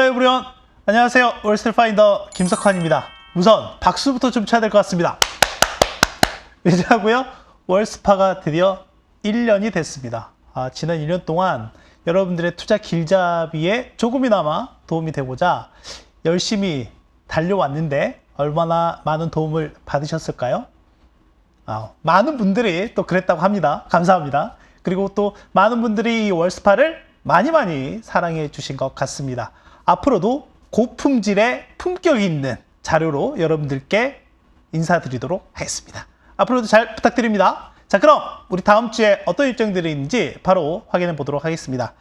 헬로 에브리원, 안녕하세요. 월스트리트파인더 김석환입니다. 우선 박수부터 좀 쳐야 될 것 같습니다. 왜냐고요? 월스파가 드디어 1년이 됐습니다. 지난 1년 동안 여러분들의 투자 길잡이에 조금이나마 도움이 되고자 열심히 달려왔는데 얼마나 많은 도움을 받으셨을까요? 많은 분들이 또 그랬다고 합니다. 감사합니다. 그리고 또 많은 분들이 이 월스파를 많이 사랑해 주신 것 같습니다. 앞으로도 고품질의 품격 있는 자료로 여러분들께 인사드리도록 하겠습니다. 앞으로도 잘 부탁드립니다. 자, 그럼 우리 다음 주에 어떤 일정들이 있는지 바로 확인해 보도록 하겠습니다.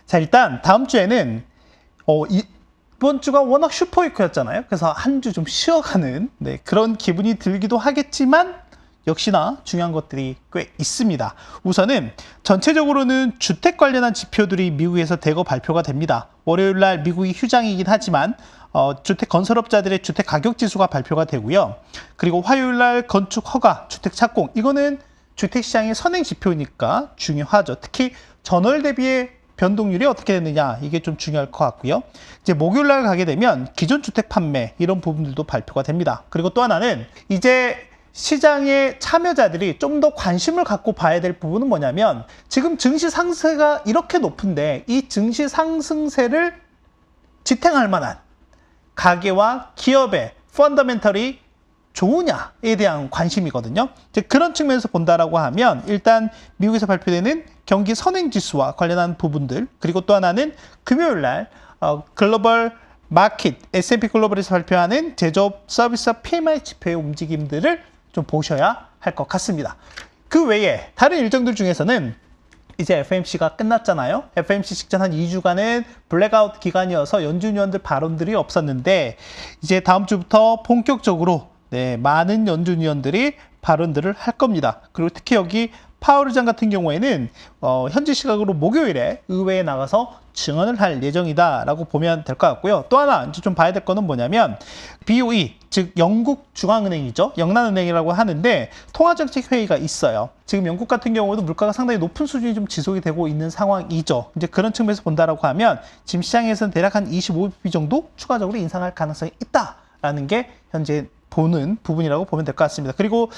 자, 일단 다음 주에는 이번 주가 워낙 슈퍼위크였잖아요. 그래서 한 주 좀 쉬어가는 그런 기분이 들기도 하겠지만 역시나 중요한 것들이 꽤 있습니다. 우선은 전체적으로는 주택 관련한 지표들이 미국에서 대거 발표가 됩니다. 월요일 날 미국이 휴장이긴 하지만 주택 건설업자들의 주택 가격 지수가 발표가 되고요. 그리고 화요일 날 건축 허가, 주택 착공, 이거는 주택 시장의 선행 지표니까 중요하죠. 특히 전월 대비의 변동률이 어떻게 됐느냐, 이게 좀 중요할 것 같고요. 이제 목요일 날 가게 되면 기존 주택 판매, 이런 부분들도 발표가 됩니다. 그리고 또 하나는 이제 시장의 참여자들이 좀 더 관심을 갖고 봐야 될 부분은 뭐냐면, 지금 증시 상승세가 이렇게 높은데 이 증시 상승세를 지탱할 만한 가계와 기업의 펀더멘털이 좋으냐에 대한 관심이거든요. 이제 그런 측면에서 본다라고 하면 일단 미국에서 발표되는 경기 선행지수와 관련한 부분들, 그리고 또 하나는 금요일 날 글로벌 마켓 S&P 글로벌에서 발표하는 제조업 서비스 PMI 지표의 움직임들을 좀 보셔야 할 것 같습니다. 그 외에 다른 일정들 중에서는 이제 FMC가 끝났잖아요. FMC 직전 한 2주간은 블랙아웃 기간이어서 연준위원들 발언들이 없었는데 이제 다음 주부터 본격적으로 많은 연준위원들이 발언들을 할 겁니다. 그리고 특히 여기 파월 의장 같은 경우에는 현지 시각으로 목요일에 의회에 나가서 증언을 할 예정이다라고 보면 될 것 같고요. 또 하나 이제 좀 봐야 될 거는 뭐냐면 BOE, 즉 영국 중앙은행이죠. 영란은행이라고 하는데 통화정책 회의가 있어요. 지금 영국 같은 경우도 물가가 상당히 높은 수준이 좀 지속이 되고 있는 상황이죠. 이제 그런 측면에서 본다라고 하면 지금 시장에서는 대략 한 25bp 정도 추가적으로 인상할 가능성이 있다라는 게 현재 보는 부분이라고 보면 될 것 같습니다. 그리고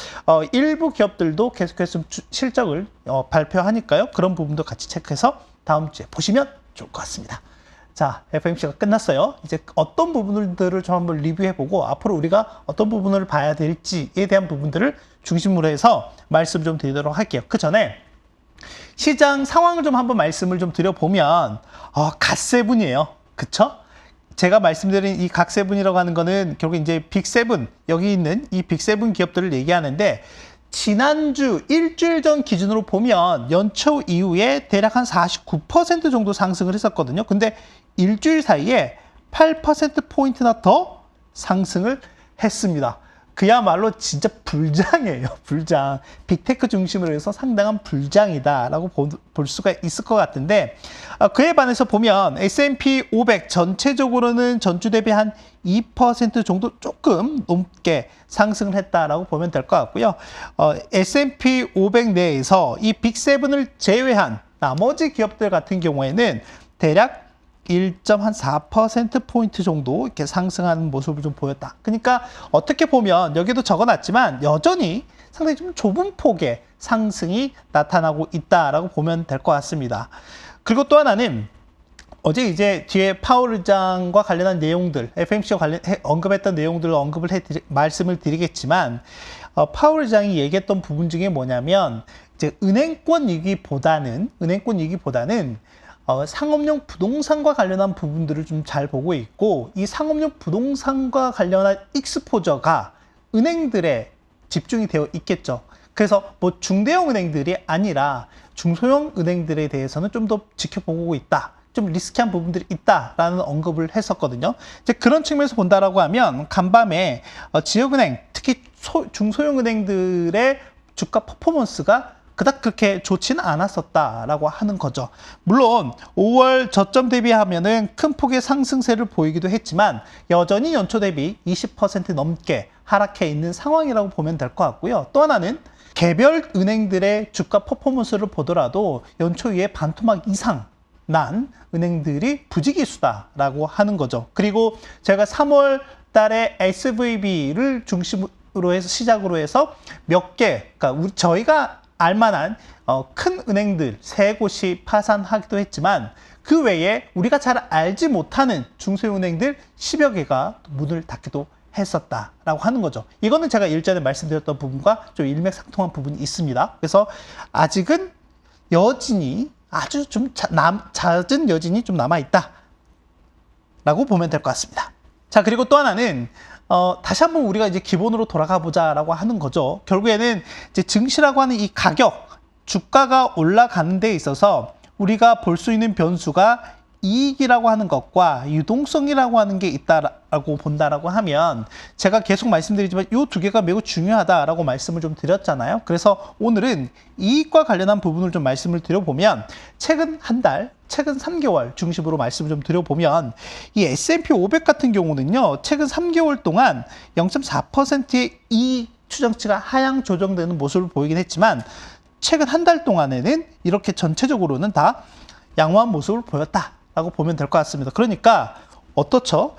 일부 기업들도 계속해서 실적을 발표하니까요. 그런 부분도 같이 체크해서 다음 주에 보시면 좋을 것 같습니다. 자, FMC가 끝났어요. 이제 어떤 부분들을 좀 한번 리뷰해보고 앞으로 우리가 어떤 부분을 봐야 될지에 대한 부분들을 중심으로 해서 말씀 좀 드리도록 할게요. 그 전에 시장 상황을 좀 한번 말씀을 좀 드려보면 갓세븐이에요. 그쵸? 제가 말씀드린 이 갓세븐이라고 하는 거는 결국 이제 빅세븐, 여기 있는 이 빅세븐 기업들을 얘기하는데, 지난주 일주일 전 기준으로 보면 연초 이후에 대략 한 49% 정도 상승을 했었거든요. 근데 일주일 사이에 8%포인트나 더 상승을 했습니다. 그야말로 진짜 불장이에요. 불장. 빅테크 중심으로 해서 상당한 불장이다라고 볼 수가 있을 것 같은데, 그에 반해서 보면 S&P 500 전체적으로는 전주 대비 한 2% 정도 조금 넘게 상승을 했다라고 보면 될 것 같고요. S&P 500 내에서 이 빅7을 제외한 나머지 기업들 같은 경우에는 대략 1.4%포인트 정도 이렇게 상승하는 모습을 좀 보였다. 그러니까 어떻게 보면 여기도 적어놨지만 여전히 상당히 좀 좁은 폭의 상승이 나타나고 있다라고 보면 될 것 같습니다. 그리고 또 하나는 어제 이제 뒤에 파월 의장과 관련한 내용들, FMC가 언급했던 내용들을 말씀을 드리겠지만, 파월 의장이 얘기했던 부분 중에 뭐냐면 이제 은행권 위기보다는 상업용 부동산과 관련한 부분들을 좀 잘 보고 있고, 이 상업용 부동산과 관련한 익스포저가 은행들에 집중이 되어 있겠죠. 그래서 뭐 중대형 은행들이 아니라 중소형 은행들에 대해서는 좀 더 지켜보고 있다. 좀 리스키한 부분들이 있다라는 언급을 했었거든요. 이제 그런 측면에서 본다라고 하면 간밤에 지역은행, 특히 중소형 은행들의 주가 퍼포먼스가 그닥 그렇게 좋지는 않았었다라고 하는 거죠. 물론 5월 저점 대비하면은 큰 폭의 상승세를 보이기도 했지만 여전히 연초 대비 20% 넘게 하락해 있는 상황이라고 보면 될 것 같고요. 또 하나는 개별 은행들의 주가 퍼포먼스를 보더라도 연초 위에 반토막 이상 난 은행들이 부지기수다라고 하는 거죠. 그리고 제가 3월 달에 SVB를 중심으로 해서 시작으로 해서 몇 개, 그러니까 저희가 알만한 큰 은행들 3곳이 파산하기도 했지만 그 외에 우리가 잘 알지 못하는 중소은행들 10여 개가 문을 닫기도 했었다라고 하는 거죠. 이거는 제가 일전에 말씀드렸던 부분과 좀 일맥상통한 부분이 있습니다. 그래서 아직은 여진이 아주 좀 잦은 여진이 좀 남아있다 라고 보면 될 것 같습니다. 자, 그리고 또 하나는 다시 한번 우리가 이제 기본으로 돌아가 보자라고 하는 거죠. 결국에는 이제 증시라고 하는 이 가격, 주가가 올라가는 데 있어서 우리가 볼 수 있는 변수가 이익이라고 하는 것과 유동성이라고 하는 게 있다라고 본다라고 하면 제가 계속 말씀드리지만 이 두 개가 매우 중요하다라고 말씀을 좀 드렸잖아요. 그래서 오늘은 이익과 관련한 부분을 좀 말씀을 드려보면 최근 한 달, 최근 3개월 중심으로 말씀을 좀 드려보면 이 S&P 500 같은 경우는요. 최근 3개월 동안 0.4%의 이익 추정치가 하향 조정되는 모습을 보이긴 했지만 최근 한 달 동안에는 이렇게 전체적으로는 다 양호한 모습을 보였다라고 보면 될 것 같습니다. 그러니까 어떻죠?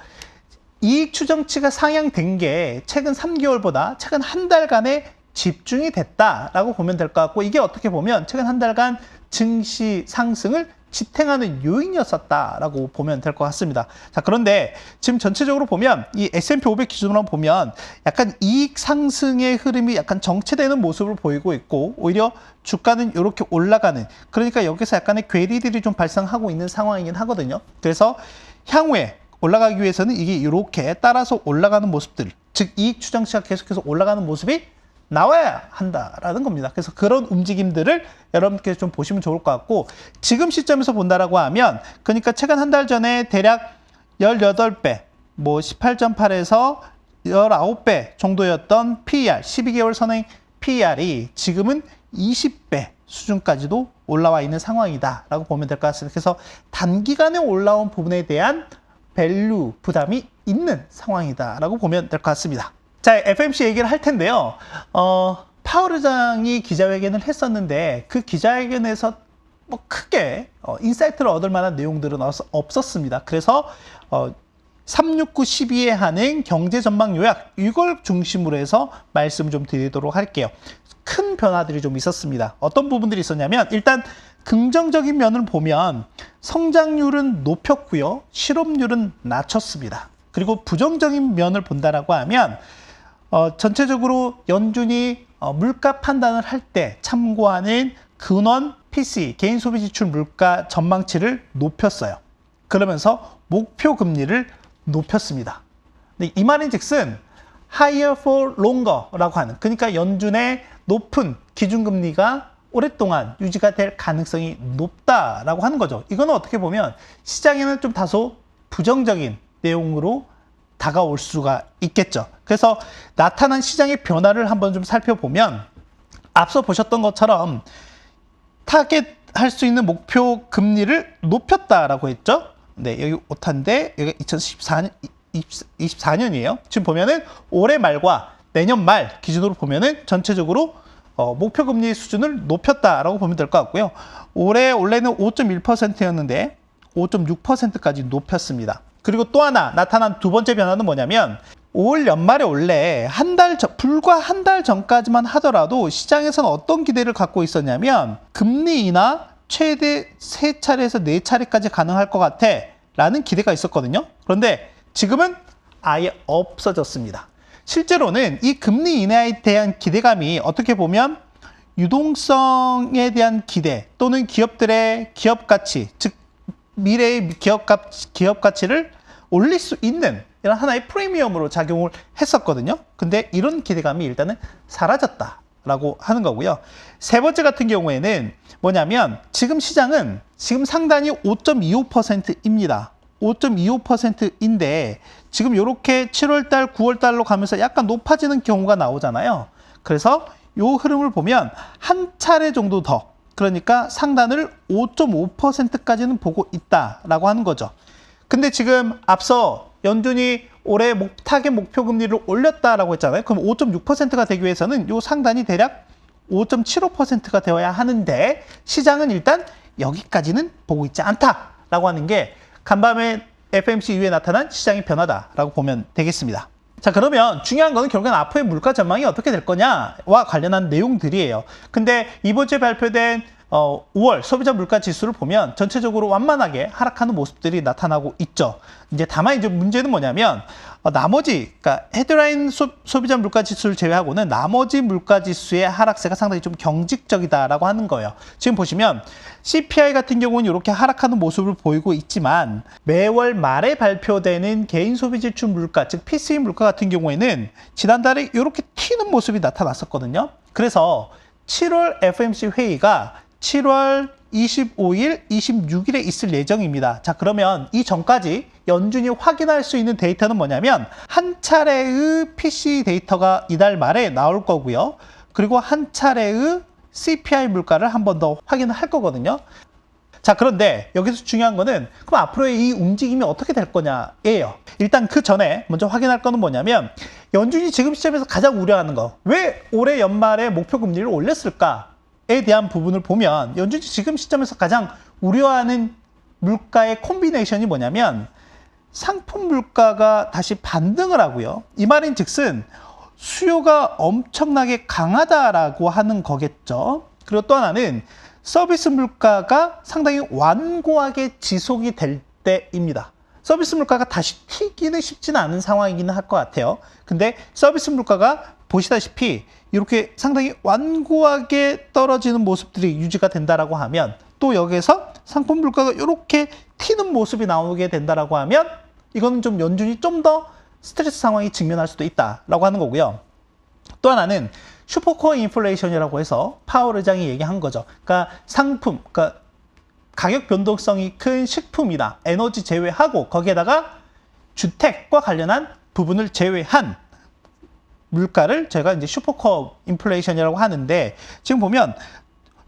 이익 추정치가 상향된 게 최근 3개월보다 최근 한 달간에 집중이 됐다라고 보면 될 것 같고 이게 어떻게 보면 최근 한 달간 증시 상승을 지탱하는 요인이었었다라고 보면 될 것 같습니다. 자, 그런데 지금 전체적으로 보면 이 S&P 500 기준으로 보면 약간 이익 상승의 흐름이 약간 정체되는 모습을 보이고 있고 오히려 주가는 이렇게 올라가는 그러니까 여기서 약간의 괴리들이 좀 발생하고 있는 상황이긴 하거든요. 그래서 향후에 올라가기 위해서는 이게 이렇게 따라서 올라가는 모습들 즉 이익 추정치가 계속해서 올라가는 모습이 나와야 한다라는 겁니다. 그래서 그런 움직임들을 여러분께서 좀 보시면 좋을 것 같고 지금 시점에서 본다라고 하면 그러니까 최근 한 달 전에 대략 18배, 뭐 18.8에서 19배 정도였던 PER, 12개월 선행 PER이 지금은 20배 수준까지도 올라와 있는 상황이다라고 보면 될 것 같습니다. 그래서 단기간에 올라온 부분에 대한 밸류 부담이 있는 상황이다라고 보면 될 것 같습니다. 자, FMC 얘기를 할 텐데요. 파월 의장이 기자회견을 했었는데 그 기자회견에서 뭐 크게 인사이트를 얻을 만한 내용들은 없었습니다. 그래서 369 12에 하는 경제 전망 요약 이걸 중심으로 해서 말씀을 좀 드리도록 할게요. 큰 변화들이 좀 있었습니다. 어떤 부분들이 있었냐면 일단 긍정적인 면을 보면 성장률은 높였고요. 실업률은 낮췄습니다. 그리고 부정적인 면을 본다라고 하면 전체적으로 연준이 물가 판단을 할 때 참고하는 근원 PCE, 개인 소비 지출 물가 전망치를 높였어요. 그러면서 목표 금리를 높였습니다. 근데 이 말인즉슨 higher for longer라고 하는 그러니까 연준의 높은 기준금리가 오랫동안 유지가 될 가능성이 높다라고 하는 거죠. 이거는 어떻게 보면 시장에는 좀 다소 부정적인 내용으로 다가올 수가 있겠죠. 그래서 나타난 시장의 변화를 한번 좀 살펴보면 앞서 보셨던 것처럼 타겟할 수 있는 목표 금리를 높였다라고 했죠. 네, 여기 오타인데 여기 2024년이에요. 지금 보면은 올해 말과 내년 말 기준으로 보면은 전체적으로 목표 금리 수준을 높였다라고 보면 될 것 같고요. 원래는 5.1%였는데 5.6%까지 높였습니다. 그리고 또 하나 나타난 두 번째 변화는 뭐냐면 올 연말에 원래 불과 한 달 전까지만 하더라도 시장에서는 어떤 기대를 갖고 있었냐면 금리 인하 최대 3차례에서 4차례까지 가능할 것 같아 라는 기대가 있었거든요. 그런데 지금은 아예 없어졌습니다. 실제로는 이 금리 인하에 대한 기대감이 어떻게 보면 유동성에 대한 기대 또는 기업들의 기업 가치, 즉 미래의 기업 가치를 올릴 수 있는 이런 하나의 프리미엄으로 작용을 했었거든요. 근데 이런 기대감이 일단은 사라졌다라고 하는 거고요. 세 번째 같은 경우에는 뭐냐면 지금 시장은 지금 상단이 5.25%입니다. 5.25%인데 지금 이렇게 7월달, 9월달로 가면서 약간 높아지는 경우가 나오잖아요. 그래서 이 흐름을 보면 한 차례 정도 더 그러니까 상단을 5.5%까지는 보고 있다라고 하는 거죠. 근데 지금 앞서 연준이 올해 타겟 목표 금리를 올렸다라고 했잖아요. 그럼 5.6%가 되기 위해서는 이 상단이 대략 5.75%가 되어야 하는데 시장은 일단 여기까지는 보고 있지 않다라고 하는 게 간밤에 FOMC 이후에 나타난 시장의 변화다라고 보면 되겠습니다. 자, 그러면 중요한 거는 결국엔 앞으로의 물가 전망이 어떻게 될 거냐와 관련한 내용들이에요. 근데 이번 주에 발표된 5월 소비자 물가 지수를 보면 전체적으로 완만하게 하락하는 모습들이 나타나고 있죠. 이제 다만 이제 문제는 뭐냐면 나머지, 그러니까 헤드라인 소비자 물가 지수를 제외하고는 나머지 물가 지수의 하락세가 상당히 좀 경직적이다라고 하는 거예요. 지금 보시면 CPI 같은 경우는 이렇게 하락하는 모습을 보이고 있지만 매월 말에 발표되는 개인 소비 지출 물가, 즉 PCE 물가 같은 경우에는 지난달에 이렇게 튀는 모습이 나타났었거든요. 그래서 7월 FOMC 회의가 7월 25일, 26일에 있을 예정입니다. 자, 그러면 이 전까지 연준이 확인할 수 있는 데이터는 뭐냐면 한 차례의 PCE 데이터가 이달 말에 나올 거고요. 그리고 한 차례의 CPI 물가를 한 번 더 확인을 할 거거든요. 자, 그런데 여기서 중요한 거는 그럼 앞으로의 이 움직임이 어떻게 될 거냐예요. 일단 그 전에 먼저 확인할 거는 뭐냐면 연준이 지금 시점에서 가장 우려하는 거, 왜 올해 연말에 목표 금리를 올렸을까에 대한 부분을 보면 연준이 지금 시점에서 가장 우려하는 물가의 콤비네이션이 뭐냐면 상품 물가가 다시 반등을 하고요. 이 말인 즉슨 수요가 엄청나게 강하다라고 하는 거겠죠. 그리고 또 하나는 서비스 물가가 상당히 완고하게 지속이 될 때입니다. 서비스 물가가 다시 튀기는 쉽지는 않은 상황이기는 할 것 같아요. 근데 서비스 물가가 보시다시피 이렇게 상당히 완고하게 떨어지는 모습들이 유지가 된다라고 하면 또 여기에서 상품 물가가 이렇게 튀는 모습이 나오게 된다라고 하면 이거는 좀 연준이 좀 더 스트레스 상황이 직면할 수도 있다라고 하는 거고요. 또 하나는 슈퍼코어 인플레이션이라고 해서 파월 의장이 얘기한 거죠. 그러니까 상품, 그러니까 가격 변동성이 큰 식품이나 에너지 제외하고 거기에다가 주택과 관련한 부분을 제외한 물가를 제가 이제 슈퍼코어 인플레이션이라고 하는데 지금 보면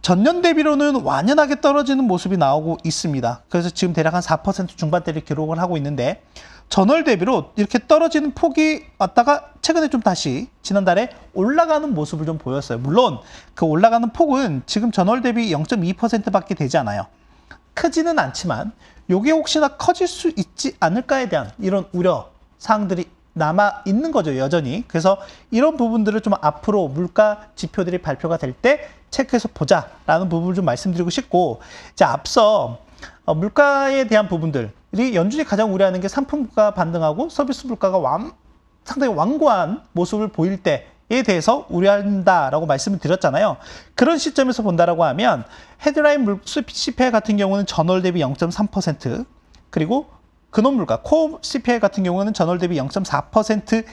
전년 대비로는 완연하게 떨어지는 모습이 나오고 있습니다. 그래서 지금 대략 한 4% 중반대를 기록을 하고 있는데 전월 대비로 이렇게 떨어지는 폭이 왔다가 최근에 좀 다시 지난달에 올라가는 모습을 좀 보였어요. 물론 그 올라가는 폭은 지금 전월 대비 0.2%밖에 되지 않아요. 크지는 않지만 이게 혹시나 커질 수 있지 않을까에 대한 이런 우려 사항들이 남아 있는 거죠, 여전히. 그래서 이런 부분들을 좀 앞으로 물가 지표들이 발표가 될 때 체크해서 보자라는 부분을 좀 말씀드리고 싶고, 이제 앞서 물가에 대한 부분들이 연준이 가장 우려하는 게 상품 물가 반등하고 서비스 물가가 상당히 완고한 모습을 보일 때에 대해서 우려한다라고 말씀을 드렸잖아요. 그런 시점에서 본다라고 하면 헤드라인 CPI 같은 경우는 전월 대비 0.3%, 그리고 근원 물가, 코어 CPI 같은 경우는 전월 대비 0.4%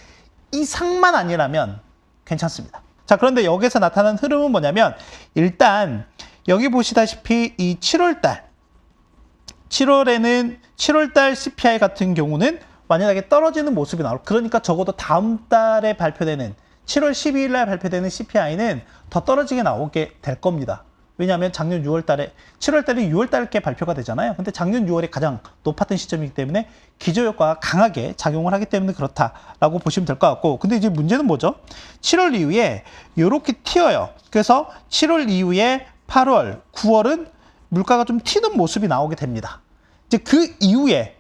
이상만 아니라면 괜찮습니다. 자, 그런데 여기서 나타난 흐름은 뭐냐면 일단 여기 보시다시피 이 7월달 CPI 같은 경우는 완연하게 떨어지는 모습이 나올, 그러니까 적어도 다음 달에 발표되는 7월 12일 날 발표되는 CPI는 더 떨어지게 나오게 될 겁니다. 왜냐하면 작년 6월 달에, 7월 달이 6월 달께 발표가 되잖아요. 근데 작년 6월이 가장 높았던 시점이기 때문에 기저효과가 강하게 작용을 하기 때문에 그렇다라고 보시면 될 것 같고, 근데 이제 문제는 뭐죠? 7월 이후에 이렇게 튀어요. 그래서 7월 이후에 8월, 9월은 물가가 좀 튀는 모습이 나오게 됩니다. 이제 그 이후에,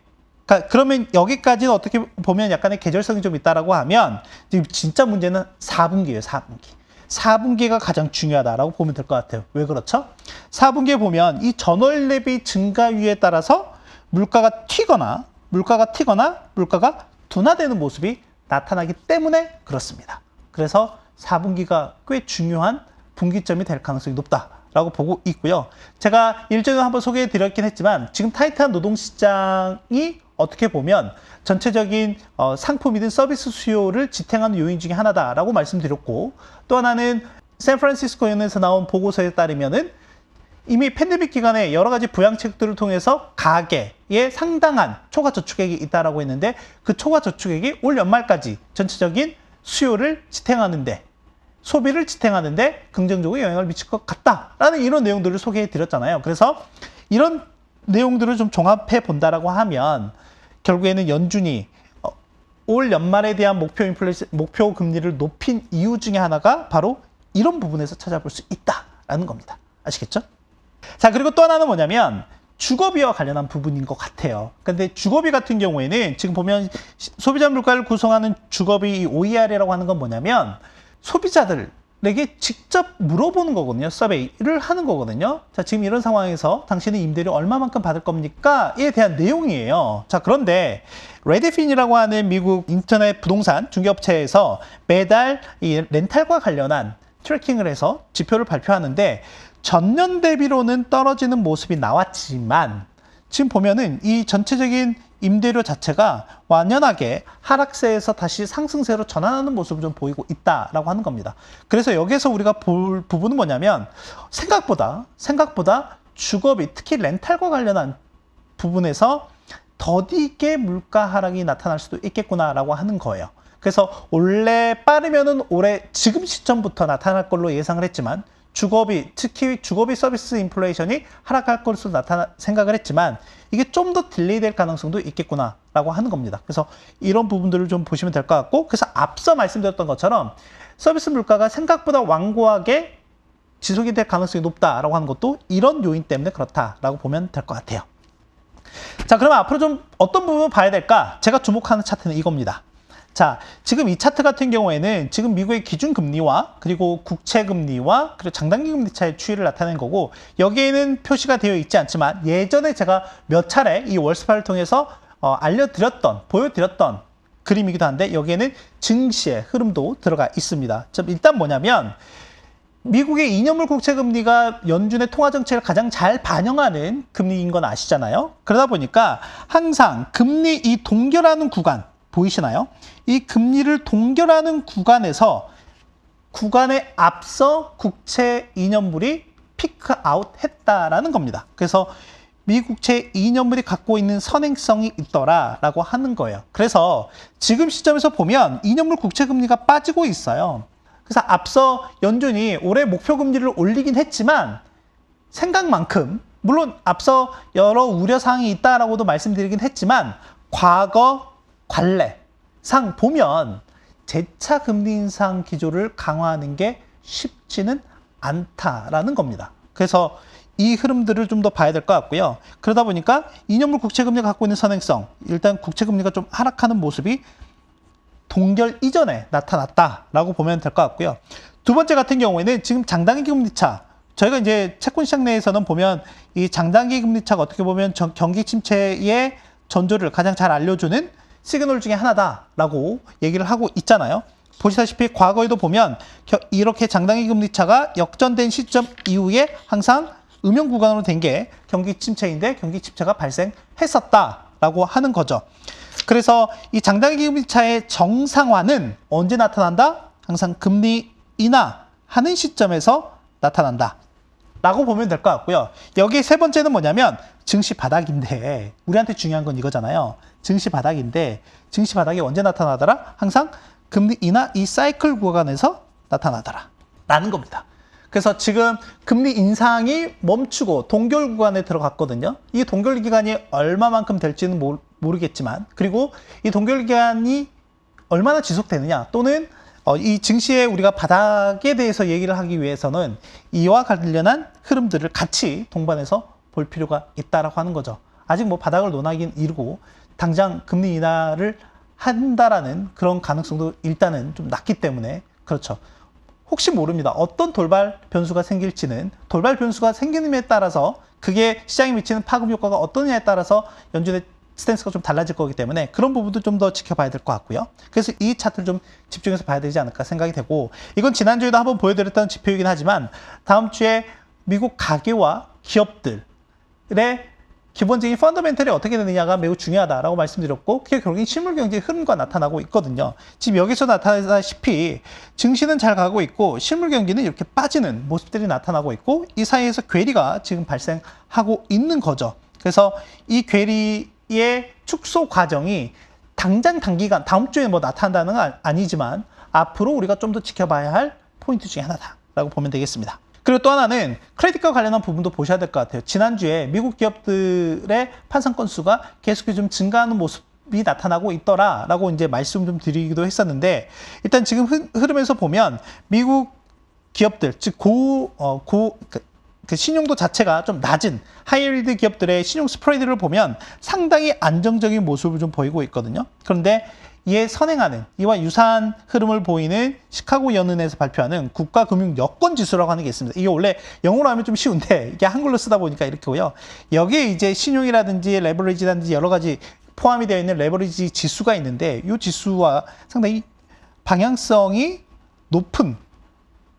그러면 여기까지는 어떻게 보면 약간의 계절성이 좀 있다라고 하면 지금 진짜 문제는 4분기예요, 4분기. 4분기가 가장 중요하다라고 보면 될 것 같아요. 왜 그렇죠? 4분기에 보면 이 전월 대비 증가율에 따라서 물가가 튀거나 물가가 둔화되는 모습이 나타나기 때문에 그렇습니다. 그래서 4분기가 꽤 중요한 분기점이 될 가능성이 높다라고 보고 있고요. 제가 일전에 한번 소개해 드렸긴 했지만 지금 타이트한 노동시장이 어떻게 보면 전체적인 상품이든 서비스 수요를 지탱하는 요인 중에 하나다라고 말씀드렸고, 또 하나는 샌프란시스코연에서 나온 보고서에 따르면은 이미 팬데믹 기간에 여러 가지 부양책들을 통해서 가계에 상당한 초과 저축액이 있다라고 했는데 그 초과 저축액이 올 연말까지 전체적인 수요를 지탱하는데, 소비를 지탱하는데 긍정적으로 영향을 미칠 것 같다라는 이런 내용들을 소개해 드렸잖아요. 그래서 이런 내용들을 좀 종합해 본다라고 하면 결국에는 연준이 올 연말에 대한 목표 금리를 높인 이유 중에 하나가 바로 이런 부분에서 찾아볼 수 있다라는 겁니다. 아시겠죠? 자, 그리고 또 하나는 뭐냐면 주거비와 관련한 부분인 것 같아요. 근데 주거비 같은 경우에는 지금 보면 소비자 물가를 구성하는 주거비 OER이라고 하는 건 뭐냐면 소비자들에게 직접 물어보는 거거든요. 서베이를 하는 거거든요. 자, 지금 이런 상황에서 당신은 임대료 얼마만큼 받을 겁니까? 에 대한 내용이에요. 자, 그런데 레드핀이라고 하는 미국 인터넷 부동산 중개업체에서 매달 이 렌탈과 관련한 트래킹을 해서 지표를 발표하는데 전년 대비로는 떨어지는 모습이 나왔지만 지금 보면은 이 전체적인 임대료 자체가 완연하게 하락세에서 다시 상승세로 전환하는 모습을 좀 보이고 있다라고 하는 겁니다. 그래서 여기서 우리가 볼 부분은 뭐냐면 생각보다 주거비, 특히 렌탈과 관련한 부분에서 더디게 물가 하락이 나타날 수도 있겠구나라고 하는 거예요. 그래서 원래 빠르면은 올해 지금 시점부터 나타날 걸로 예상을 했지만 주거비, 특히 주거비 서비스 인플레이션이 하락할 것으로 생각을 했지만 이게 좀 더 딜레이 될 가능성도 있겠구나라고 하는 겁니다. 그래서 이런 부분들을 좀 보시면 될 것 같고, 그래서 앞서 말씀드렸던 것처럼 서비스 물가가 생각보다 완고하게 지속이 될 가능성이 높다라고 하는 것도 이런 요인 때문에 그렇다라고 보면 될 것 같아요. 자, 그러면 앞으로 좀 어떤 부분을 봐야 될까? 제가 주목하는 차트는 이겁니다. 자, 지금 이 차트 같은 경우에는 지금 미국의 기준금리와 그리고 국채금리와 그리고 장단기 금리 차의 추이를 나타낸 거고, 여기에는 표시가 되어 있지 않지만 예전에 제가 몇 차례 이 월스파를 통해서 보여드렸던 그림이기도 한데 여기에는 증시의 흐름도 들어가 있습니다. 일단 뭐냐면 미국의 2년물 국채금리가 연준의 통화정책을 가장 잘 반영하는 금리인 건 아시잖아요. 그러다 보니까 항상 금리 이 동결하는 구간 보이시나요? 이 금리를 동결하는 구간에 앞서 국채 2년물이 피크아웃 했다라는 겁니다. 그래서 미국채 2년물이 갖고 있는 선행성이 있더라라고 하는 거예요. 그래서 지금 시점에서 보면 2년물 국채금리가 빠지고 있어요. 그래서 앞서 연준이 올해 목표금리를 올리긴 했지만 생각만큼, 물론 앞서 여러 우려사항이 있다라고도 말씀드리긴 했지만 과거 관례상 보면 재차 금리 인상 기조를 강화하는 게 쉽지는 않다라는 겁니다. 그래서 이 흐름들을 좀 더 봐야 될 것 같고요. 그러다 보니까 2년물 국채금리가 갖고 있는 선행성, 일단 국채금리가 좀 하락하는 모습이 동결 이전에 나타났다라고 보면 될 것 같고요. 두 번째 같은 경우에는 지금 장단기 금리차, 저희가 이제 채권 시장 내에서는 보면 이 장단기 금리차가 어떻게 보면 경기 침체의 전조를 가장 잘 알려주는 시그널 중에 하나다라고 얘기를 하고 있잖아요. 보시다시피 과거에도 보면 이렇게 장단기 금리차가 역전된 시점 이후에 항상 음영 구간으로 된 게 경기 침체인데 경기 침체가 발생했었다라고 하는 거죠. 그래서 이 장단기 금리차의 정상화는 언제 나타난다? 항상 금리 인하하는 시점에서 나타난다 라고 보면 될 것 같고요. 여기 세 번째는 뭐냐면 증시 바닥인데, 우리한테 중요한 건 이거잖아요. 증시 바닥인데 증시 바닥이 언제 나타나더라? 항상 금리 인하 이 사이클 구간에서 나타나더라 라는 겁니다. 그래서 지금 금리 인상이 멈추고 동결 구간에 들어갔거든요. 이 동결 기간이 얼마만큼 될지는 모르겠지만, 그리고 이 동결 기간이 얼마나 지속되느냐, 또는 이 증시의 우리가 바닥에 대해서 얘기를 하기 위해서는 이와 관련한 흐름들을 같이 동반해서 볼 필요가 있다라고 하는 거죠. 아직 뭐 바닥을 논하긴 이르고 당장 금리 인하를 한다라는 그런 가능성도 일단은 좀 낮기 때문에, 그렇죠. 혹시 모릅니다. 어떤 돌발 변수가 생길지는, 돌발 변수가 생기느냐에 따라서 그게 시장에 미치는 파급 효과가 어떠냐에 따라서 연준의 스탠스가 좀 달라질 거기 때문에 그런 부분도 좀 더 지켜봐야 될 것 같고요. 그래서 이 차트를 좀 집중해서 봐야 되지 않을까 생각이 되고, 이건 지난주에도 한번 보여드렸던 지표이긴 하지만 다음 주에 미국 가계와 기업들의 기본적인 펀더멘털이 어떻게 되느냐가 매우 중요하다라고 말씀드렸고, 그게 결국엔 실물 경제의 흐름과 나타나고 있거든요. 지금 여기서 나타나다시피 증시는 잘 가고 있고 실물 경기는 이렇게 빠지는 모습들이 나타나고 있고, 이 사이에서 괴리가 지금 발생하고 있는 거죠. 그래서 이 괴리의 축소 과정이 당장 단기간, 다음 주에 뭐 나타난다는 건 아니지만 앞으로 우리가 좀 더 지켜봐야 할 포인트 중에 하나다라고 보면 되겠습니다. 그리고 또 하나는 크레딧과 관련한 부분도 보셔야 될 것 같아요. 지난주에 미국 기업들의 판상 건수가 계속해서 좀 증가하는 모습이 나타나고 있더라라고 이제 말씀 좀 드리기도 했었는데, 일단 지금 흐름에서 보면 미국 기업들, 즉 그 신용도 자체가 좀 낮은 하이힐드 기업들의 신용 스프레드를 보면 상당히 안정적인 모습을 좀 보이고 있거든요. 그런데 이에 선행하는, 이와 유사한 흐름을 보이는 시카고 연은에서 발표하는 국가금융 여건 지수라고 하는 게 있습니다. 이게 원래 영어로 하면 좀 쉬운데 이게 한글로 쓰다 보니까 이렇게고요. 여기에 이제 신용이라든지 레버리지라든지 여러 가지 포함이 되어 있는 레버리지 지수가 있는데 이 지수와 상당히 방향성이 높은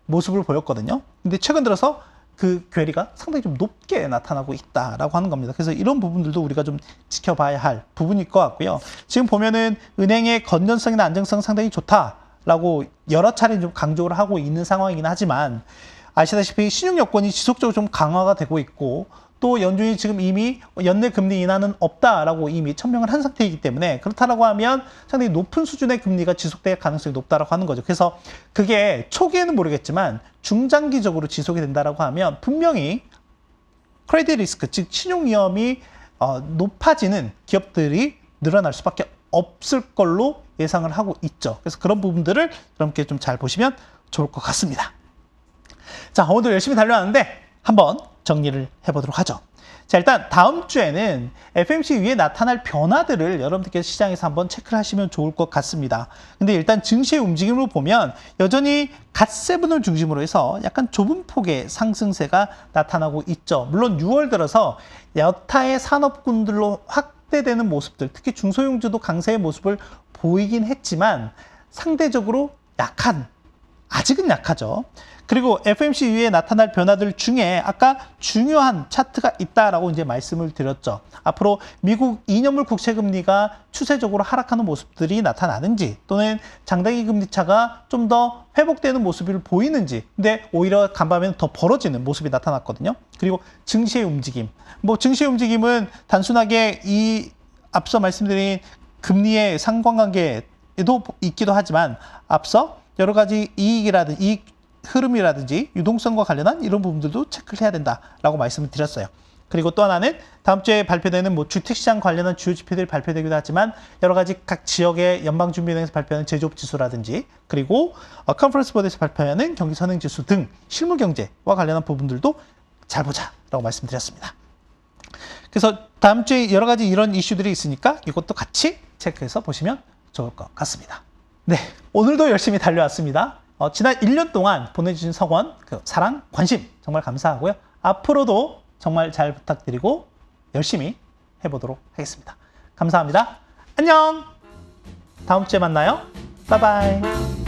모습을 보였거든요. 근데 최근 들어서 그 괴리가 상당히 좀 높게 나타나고 있다라고 하는 겁니다. 그래서 이런 부분들도 우리가 좀 지켜봐야 할 부분일 것 같고요. 지금 보면은 은행의 건전성이나 안정성 상당히 좋다라고 여러 차례 좀 강조를 하고 있는 상황이긴 하지만 아시다시피 신용 여건이 지속적으로 좀 강화가 되고 있고 또 연준이 지금 이미 연내 금리 인하는 없다라고 이미 천명을 한 상태이기 때문에 그렇다라고 하면 상당히 높은 수준의 금리가 지속될 가능성이 높다라고 하는 거죠. 그래서 그게 초기에는 모르겠지만 중장기적으로 지속이 된다라고 하면 분명히 크레딧 리스크, 즉 신용 위험이 높아지는 기업들이 늘어날 수밖에 없을 걸로 예상을 하고 있죠. 그래서 그런 부분들을 여러분께 좀 잘 보시면 좋을 것 같습니다. 자, 오늘도 열심히 달려왔는데 한번 정리를 해보도록 하죠. 자, 일단 다음 주에는 FMC 위에 나타날 변화들을 여러분들께서 시장에서 한번 체크를 하시면 좋을 것 같습니다. 근데 일단 증시의 움직임으로 보면 여전히 갓세븐을 중심으로 해서 약간 좁은 폭의 상승세가 나타나고 있죠. 물론 6월 들어서 여타의 산업군들로 확대되는 모습들, 특히 중소형주도 강세의 모습을 보이긴 했지만 상대적으로 아직은 약하죠. 그리고 FMC 위에 나타날 변화들 중에 아까 중요한 차트가 있다라고 이제 말씀을 드렸죠. 앞으로 미국 2년물 국채 금리가 추세적으로 하락하는 모습들이 나타나는지 또는 장단기 금리 차가 좀 더 회복되는 모습을 보이는지, 근데 오히려 간밤에는 더 벌어지는 모습이 나타났거든요. 그리고 증시의 움직임. 증시의 움직임은 단순하게 이 앞서 말씀드린 금리의 상관관계에도 있기도 하지만 앞서 여러 가지 이익 흐름이라든지 유동성과 관련한 이런 부분들도 체크를 해야 된다라고 말씀을 드렸어요. 그리고 또 하나는 다음 주에 발표되는 주택시장 관련한 주요 지표들이 발표되기도 하지만 여러 가지 각 지역의 연방준비은행에서 발표하는 제조업 지수라든지 그리고 컨퍼런스 보드에서 발표하는 경기 선행 지수 등 실물 경제와 관련한 부분들도 잘 보자라고 말씀드렸습니다. 그래서 다음 주에 여러 가지 이런 이슈들이 있으니까 이것도 같이 체크해서 보시면 좋을 것 같습니다. 네, 오늘도 열심히 달려왔습니다. 지난 1년 동안 보내주신 성원, 사랑, 관심 정말 감사하고요. 앞으로도 정말 잘 부탁드리고 열심히 해보도록 하겠습니다. 감사합니다. 안녕! 다음 주에 만나요. 바이바이.